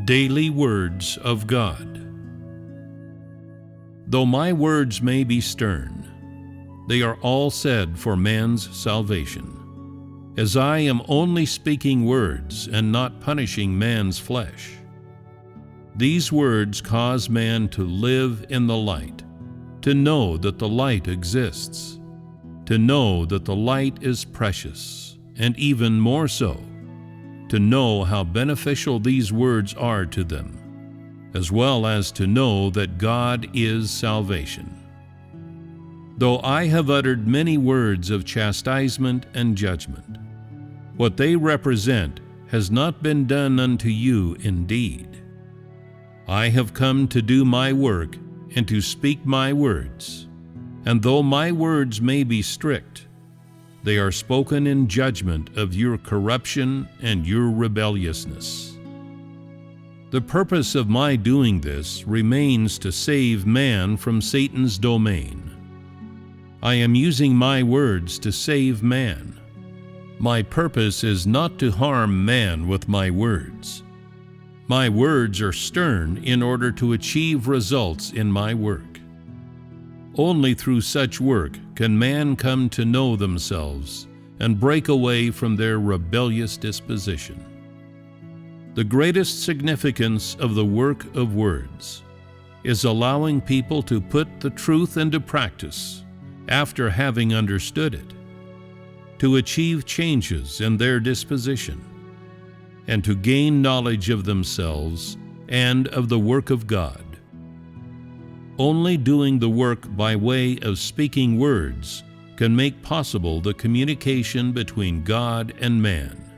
Daily Words of God. Though my words may be stern, they are all said for man's salvation, as I am only speaking words and not punishing man's flesh. These words cause man to live in the light, to know that the light exists, to know that the light is precious, and even more so, to know how beneficial these words are to them, as well as to know that God is salvation. Though I have uttered many words of chastisement and judgment, what they represent has not been done unto you indeed. I have come to do my work and to speak my words, and though my words may be strict, they are spoken in judgment of your corruption and your rebelliousness. The purpose of my doing this remains to save man from Satan's domain. I am using my words to save man. My purpose is not to harm man with my words. My words are stern in order to achieve results in my work. Only through such work can man come to know themselves and break away from their rebellious disposition. The greatest significance of the work of words is allowing people to put the truth into practice after having understood it, to achieve changes in their disposition, and to gain knowledge of themselves and of the work of God. Only doing the work by way of speaking words can make possible the communication between God and man,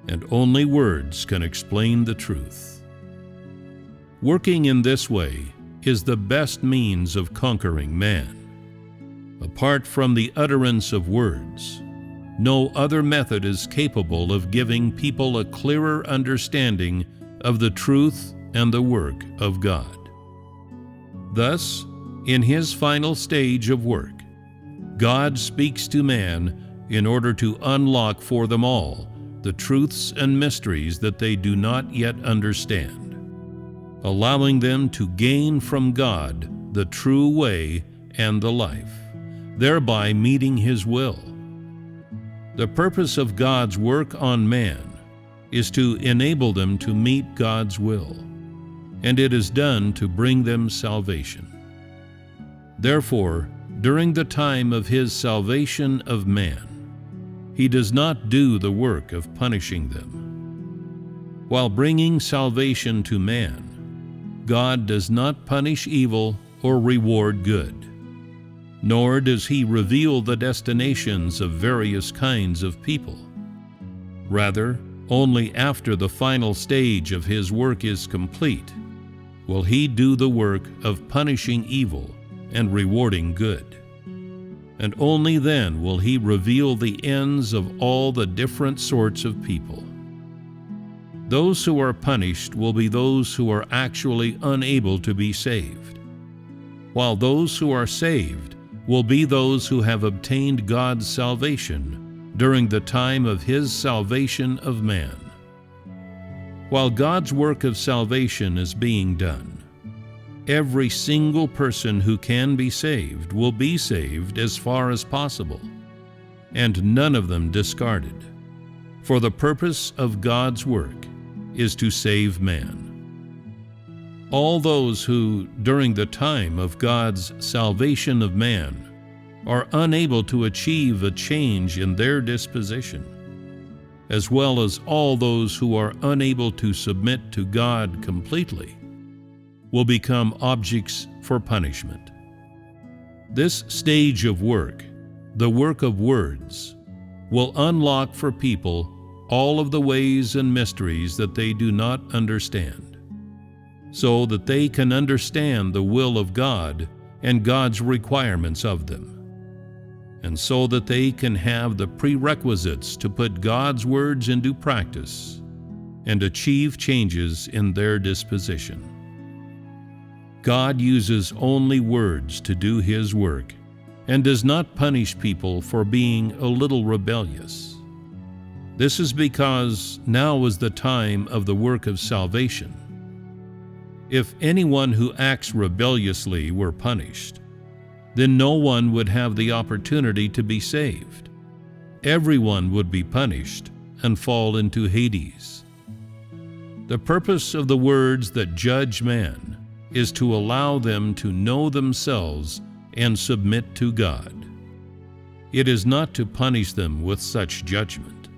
and only words can explain the truth. Working in this way is the best means of conquering man. Apart from the utterance of words, no other method is capable of giving people a clearer understanding of the truth and the work of God. Thus, in his final stage of work, God speaks to man in order to unlock for them all the truths and mysteries that they do not yet understand, allowing them to gain from God the true way and the life, thereby meeting his will. The purpose of God's work on man is to enable them to meet God's will, and it is done to bring them salvation. Therefore, during the time of his salvation of man, he does not do the work of punishing them. While bringing salvation to man, God does not punish evil or reward good, nor does he reveal the destinations of various kinds of people. Rather, only after the final stage of his work is complete will he do the work of punishing evil and rewarding good. And only then will he reveal the ends of all the different sorts of people. Those who are punished will be those who are actually unable to be saved, while those who are saved will be those who have obtained God's salvation during the time of his salvation of man. While God's work of salvation is being done, every single person who can be saved will be saved as far as possible, and none of them discarded, for the purpose of God's work is to save man. All those who, during the time of God's salvation of man, are unable to achieve a change in their disposition, as well as all those who are unable to submit to God completely, will become objects for punishment. This stage of work, the work of words, will unlock for people all of the ways and mysteries that they do not understand, so that they can understand the will of God and God's requirements of them, and so that they can have the prerequisites to put God's words into practice and achieve changes in their disposition. God uses only words to do his work and does not punish people for being a little rebellious. This is because now is the time of the work of salvation, If anyone who acts rebelliously were punished, then no one would have the opportunity to be saved. Everyone would be punished and fall into Hades. The purpose of the words that judge man is to allow them to know themselves and submit to God. It is not to punish them with such judgment.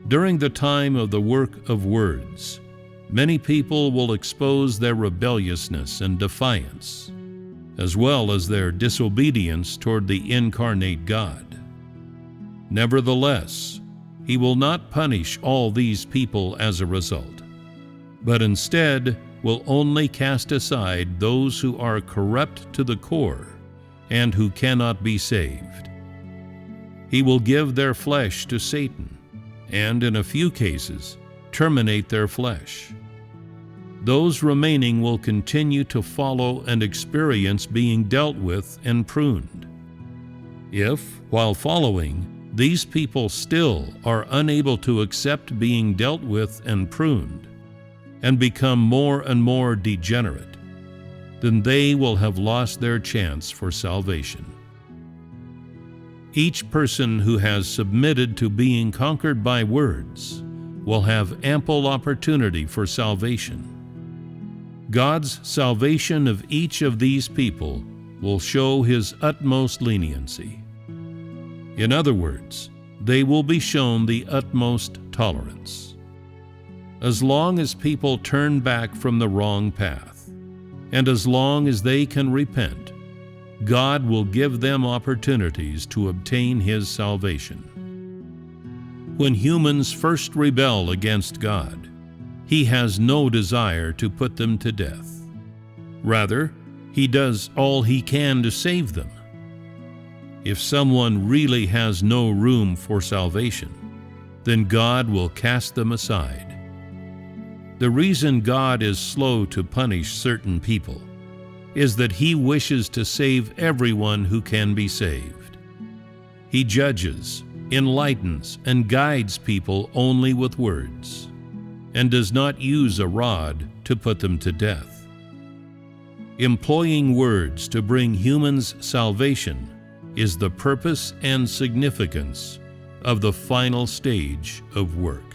During the time of the work of words, many people will expose their rebelliousness and defiance, as well as their disobedience toward the incarnate God. Nevertheless, He will not punish all these people as a result, but instead will only cast aside those who are corrupt to the core and who cannot be saved. He will give their flesh to Satan, and in a few cases, terminate their flesh. Those remaining will continue to follow and experience being dealt with and pruned. If, while following, these people still are unable to accept being dealt with and pruned, and become more and more degenerate, then they will have lost their chance for salvation. Each person who has submitted to being conquered by words will have ample opportunity for salvation. God's salvation of each of these people will show His utmost leniency. In other words, they will be shown the utmost tolerance. As long as people turn back from the wrong path, and as long as they can repent, God will give them opportunities to obtain His salvation. When humans first rebel against God, He has no desire to put them to death. Rather, He does all He can to save them. If someone really has no room for salvation, then God will cast them aside. The reason God is slow to punish certain people is that He wishes to save everyone who can be saved. He judges, enlightens, and guides people only with words, and does not use a rod to put them to death. Employing words to bring humans salvation is the purpose and significance of the final stage of work.